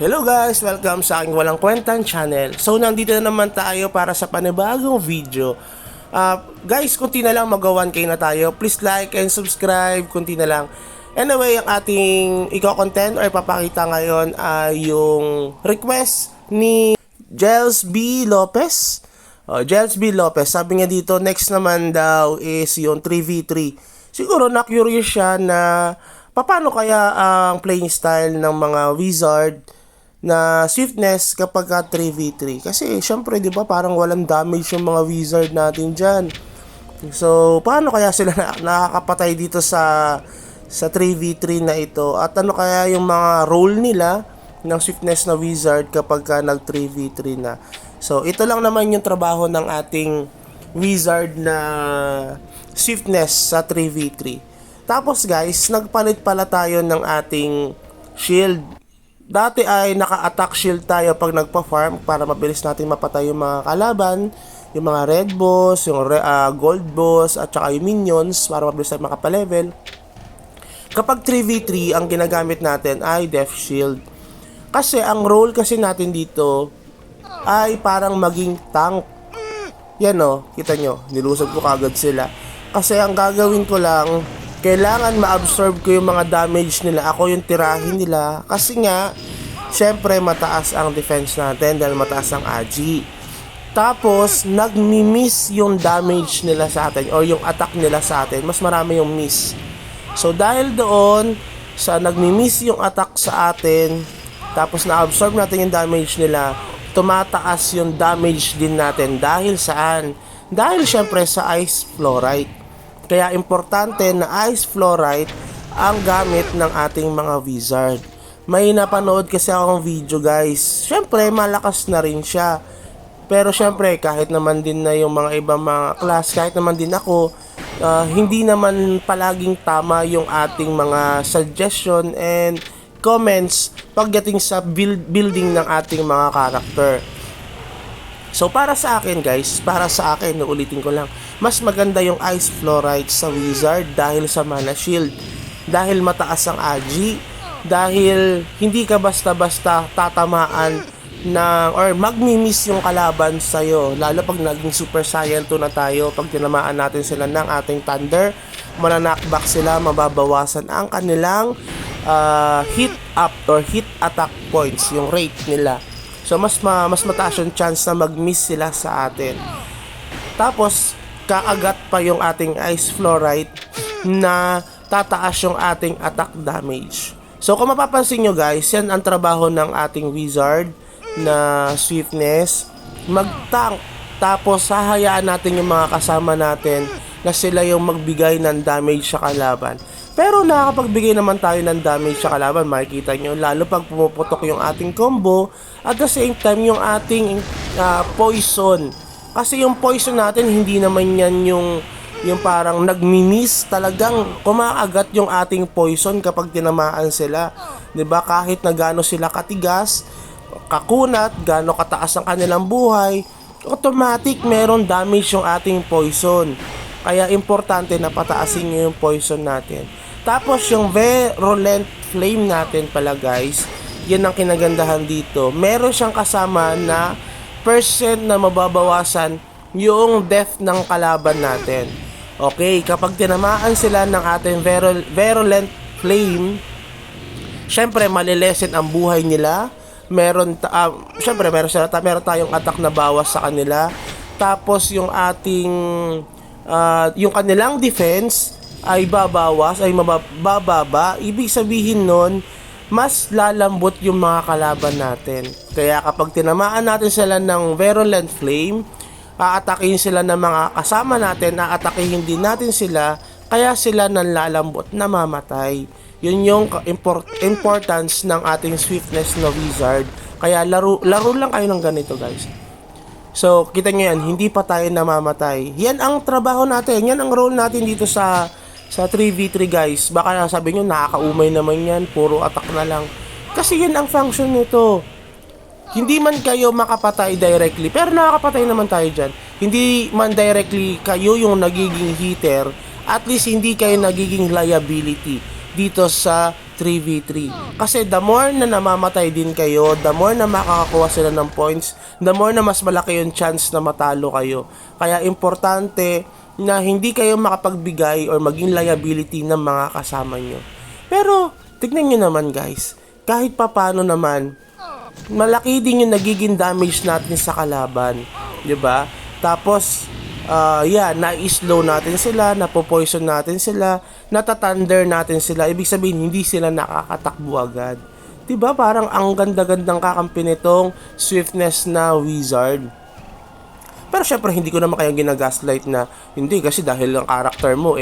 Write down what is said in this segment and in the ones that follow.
Hello guys! Welcome sa aking walang kwentang channel. So nandito na naman tayo para sa panibagong video. Guys, kunti na lang mag-1K na tayo. Please like and subscribe. Kunti na lang. Anyway, ang ating i-content or papakita ngayon ay yung request ni Jels B. Lopez. Jels B. Lopez, sabi niya dito, next naman daw is yung 3v3. Siguro na-curious siya na paano kaya ang playing style ng mga wizard na swiftness kapag 3v3. Kasi syempre 'di ba parang walang damage yung mga wizard natin diyan. So paano kaya sila nakakapatay dito sa 3v3 na ito? At ano kaya yung mga role nila ng swiftness na wizard kapag nag 3v3 na? So ito lang naman yung trabaho ng ating wizard na swiftness sa 3v3. Tapos guys, nagpalit pala tayo ng ating shield. Dati ay naka-attack shield tayo pag nagpa-farm para mabilis natin mapatay yung mga kalaban, yung mga red boss, yung gold boss, at saka yung minions para mabilis tayo makapa-level. Kapag 3v3, ang ginagamit natin ay death shield. Kasi ang role kasi natin dito ay parang maging tank. Yan o, kita nyo, nilusog ko kagad sila. Kasi ang gagawin ko lang, kailangan ma-absorb ko yung mga damage nila. Ako yung tirahin nila. Kasi nga, syempre mataas ang defense natin dahil mataas ang AG. Tapos, nagmi-miss yung damage nila sa atin or yung attack nila sa atin. Mas marami yung miss. So, dahil doon, sa nagmi-miss yung attack sa atin, tapos na-absorb natin yung damage nila, tumataas yung damage din natin. Dahil saan? Dahil syempre sa ice fluorite. Kaya importante na ice fluorite ang gamit ng ating mga wizard. May napanood kasi akong video guys. Syempre malakas na rin siya. Pero syempre kahit naman din na yung mga ibang mga class, kahit naman din ako, hindi naman palaging tama yung ating mga suggestion and comments pagdating sa building ng ating mga character. So para sa akin guys, ulitin ko lang, mas maganda yung ice fluorite sa wizard dahil sa mana shield, dahil mataas ang AG, dahil hindi ka basta-basta tatamaan ng or magmi-miss yung kalaban sa'yo, lalo pag naging super saiyan 2 na tayo. Pag tinamaan natin sila ng ating thunder, mananakback sila, mababawasan ang kanilang hit up or hit attack points, yung rate nila. So mas mataas yung chance na mag-miss sila sa atin. Tapos kaagat pa yung ating ice fluorite na tataas yung ating attack damage. So kung mapapansin nyo guys, yan ang trabaho ng ating wizard na swiftness, mag-tank. Tapos hahayaan natin yung mga kasama natin na sila yung magbigay ng damage sa kalaban. Pero nakakapagbigay naman tayo ng damage sa kalaban, makikita nyo, lalo pag pumuputok yung ating combo, at the same time yung ating poison. Kasi yung poison natin, hindi naman yan yung parang nagmi-miss, talagang kumakagat yung ating poison kapag tinamaan sila. 'Di ba? Kahit na gaano sila katigas, kakunat, gaano kataas ang kanilang buhay, automatic meron damage yung ating poison. Kaya importante na pataasin nyo yung poison natin. Tapos yung virulent flame natin pala guys, yan ang kinagandahan dito. Meron siyang kasama na percent na mababawasan yung death ng kalaban natin. Okay, kapag tinamaan sila ng ating virulent flame, syempre malilesen ang buhay nila. Syempre meron tayong attack na bawas sa kanila. Tapos yung ating yung kanilang defense ay mabababa. Ibig sabihin nun, mas lalambot yung mga kalaban natin. Kaya kapag tinamaan natin sila ng virulent flame, aatakihin sila ng mga kasama natin, aatakihin din natin sila, kaya sila nanlalambot na mamatay. Yun yung importance ng ating swiftness na wizard. Kaya laro lang kayo ng ganito guys. So, kita nyo yan, hindi pa tayo namamatay. Yan ang trabaho natin, yan ang role natin dito sa 3v3 guys. Baka sabi nyo, nakakaumay naman yan, puro attack na lang. Kasi yan ang function nito. Hindi man kayo makapatay directly, pero nakakapatay naman tayo dyan. Hindi man directly kayo yung nagiging hitter, at least hindi kayo nagiging liability. dito sa 3v3. Kasi the more na namamatay din kayo, the more na makakakuha sila ng points, the more na mas malaki yung chance na matalo kayo. Kaya importante na hindi kayo makapagbigay or maging liability ng mga kasama nyo. Pero, tignan nyo naman guys, kahit papano naman, malaki din yung nagiging damage natin sa kalaban. 'Di ba? Tapos, na-slow natin sila, napo-poison natin sila, natathunder natin sila. Ibig sabihin, hindi sila nakakatakbo agad. 'Di ba? Parang ang ganda-gandang kakampi nitong Swiftness na Wizard. Pero syempre hindi ko naman kayo ginagaslight na hindi kasi dahil ang character mo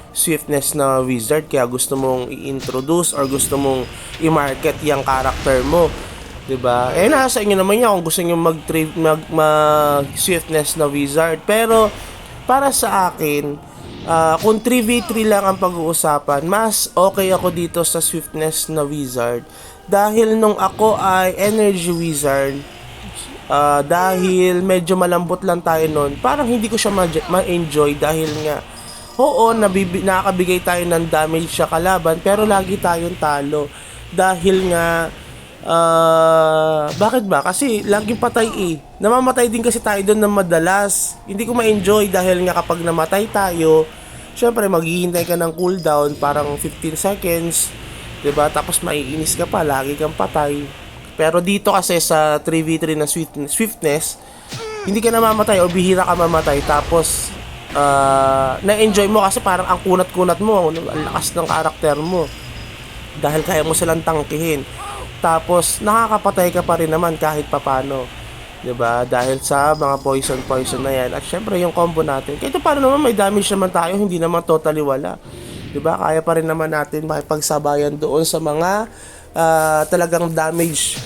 Swiftness na Wizard kaya gusto mong i-introduce or gusto mong i-market yung character mo. 'Di ba? Nasa inyo naman yan kung gusto niyo mag Swiftness na Wizard. Pero para sa akin, kung 3v3 lang ang pag-uusapan, mas okay ako dito sa Swiftness na Wizard dahil nung ako ay Energy Wizard. Dahil medyo malambot lang tayo nun, parang hindi ko siya ma-enjoy dahil nga, oo, nakakabigay tayo ng damage sa kalaban, pero lagi tayong talo. Dahil nga, bakit ba? Kasi laging patay Namamatay din kasi tayo doon ng madalas. Hindi ko ma-enjoy dahil nga kapag namatay tayo, syempre maghihintay ka ng cooldown, parang 15 seconds, 'di ba? Tapos maiinis ka pa, lagi kang patay. Pero dito kasi sa 3v3 na Swiftness, hindi ka namamatay o bihira ka mamatay. Tapos, na-enjoy mo kasi parang ang kunat-kunat mo, ang lakas ng karakter mo. Dahil kaya mo silang tangkihin. Tapos, nakakapatay ka pa rin naman kahit papano. 'Di ba? Dahil sa mga poison na yan. At syempre, yung combo natin. Kahit paano naman may damage naman tayo, hindi naman totally wala. 'Di ba? Kaya pa rin naman natin makipagsabayan doon sa mga talagang damage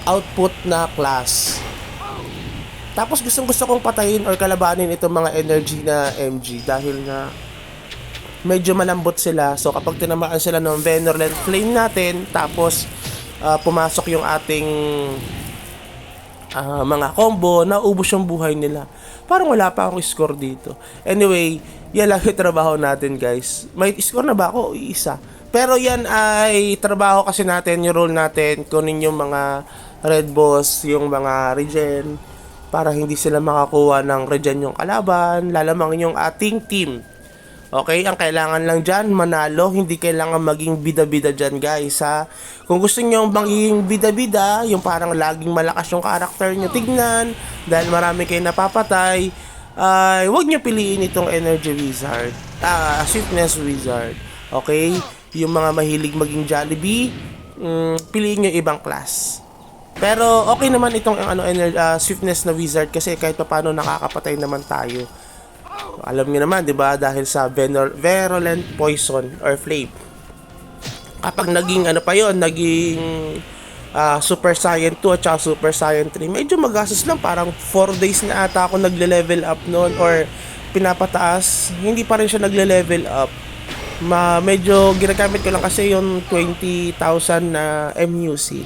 output na class. Tapos gusto kong patayin or kalabanin itong mga energy na MG dahil nga medyo malambot sila. So kapag tinamaan sila ng Venerland Flame natin, tapos pumasok yung ating mga combo, naubos yung buhay nila. Parang wala pa akong score dito. Anyway, yan lang yung trabaho natin guys. May score na ba ako? Isa. Pero yan ay trabaho kasi natin, yung role natin, kunin yung mga red boss, yung mga regen, para hindi sila makakuha ng regen yung kalaban, lalamangin yung ating team. Okay, ang kailangan lang dyan, manalo, hindi kailangan maging bida-bida dyan guys ha. Kung gusto nyo maging bida-bida, yung parang laging malakas yung karakter nyo tignan, dahil marami kayo napapatay, huwag nyo piliin itong Energy Wizard, Swiftness Wizard. Okay? Yung mga mahilig maging Jollibee, piliin nyo ibang class. Pero okay naman itong Swiftness na Wizard kasi kahit paano nakakapatay naman tayo. Alam niyo naman, 'di ba? Dahil sa Virulent Poison or Flame. Kapag naging naging Super Saiyan 2 at Super Saiyan 3, medyo magastos lang, parang 4 days na ata ako nagle-level up noon or pinapataas, hindi pa rin siya nagle-level up. Medyo ginagamit ko lang kasi yung 20,000 na MUC.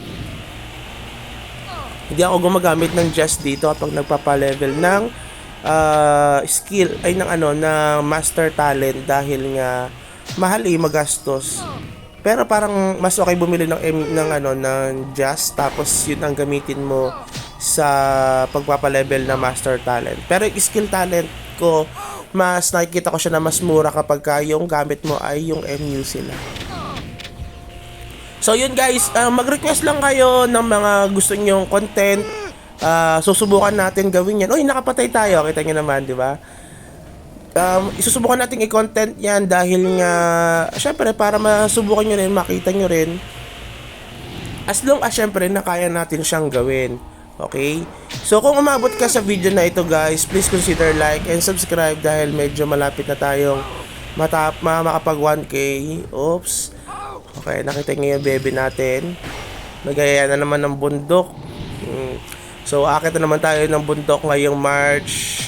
Hindi ako gumagamit ng just dito kapag nagpapa-level ng skill ay ng master talent dahil nga mahal magastos. Pero parang mas okay bumili ng just tapos yun ang gamitin mo sa pagpapa-level na master talent. Pero yung skill talent ko, mas nakikita ko siya na mas mura kapag yung gamit mo ay yung MUC lang. So yun guys, mag-request lang kayo ng mga gusto nyong content. Susubukan natin gawin yan. Oy, nakapatay tayo, kita nyo naman, di ba? Isusubukan natin i-content yan dahil nga syempre para masubukan nyo rin, makita nyo rin, as long as syempre na kaya natin siyang gawin. Okay? So kung umabot ka sa video na ito guys, please consider like and subscribe dahil medyo malapit na tayong makapag 1K. Oops. Okay, nakita niyo yung baby natin. Nagaya na naman ng bundok. So akit na naman tayo ng bundok ngayong March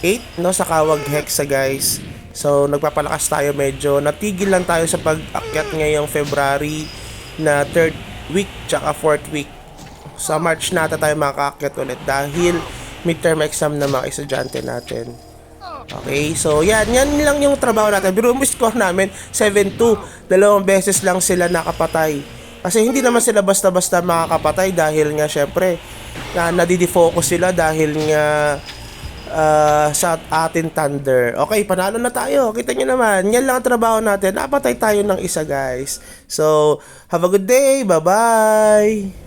8 sa Kawag Hexa guys. So nagpapalakas tayo, medyo natigil lang tayo sa pag-akyat ngayong February na 3rd week tsaka 4th week. Sa March nata tayo makakaakyat ulit dahil midterm exam na mga estudyante natin. Okay, so yan lang yung trabaho natin. Pero yung score namin, 7-2. Dalawang beses lang sila nakapatay. Kasi hindi naman sila basta-basta makakapatay dahil nga syempre, nadidefocus sila dahil nga sa atin Thunder. Okay, panalo na tayo. Kita nyo naman, yan lang ang trabaho natin. Napatay tayo ng isa, guys. So, have a good day. Bye-bye.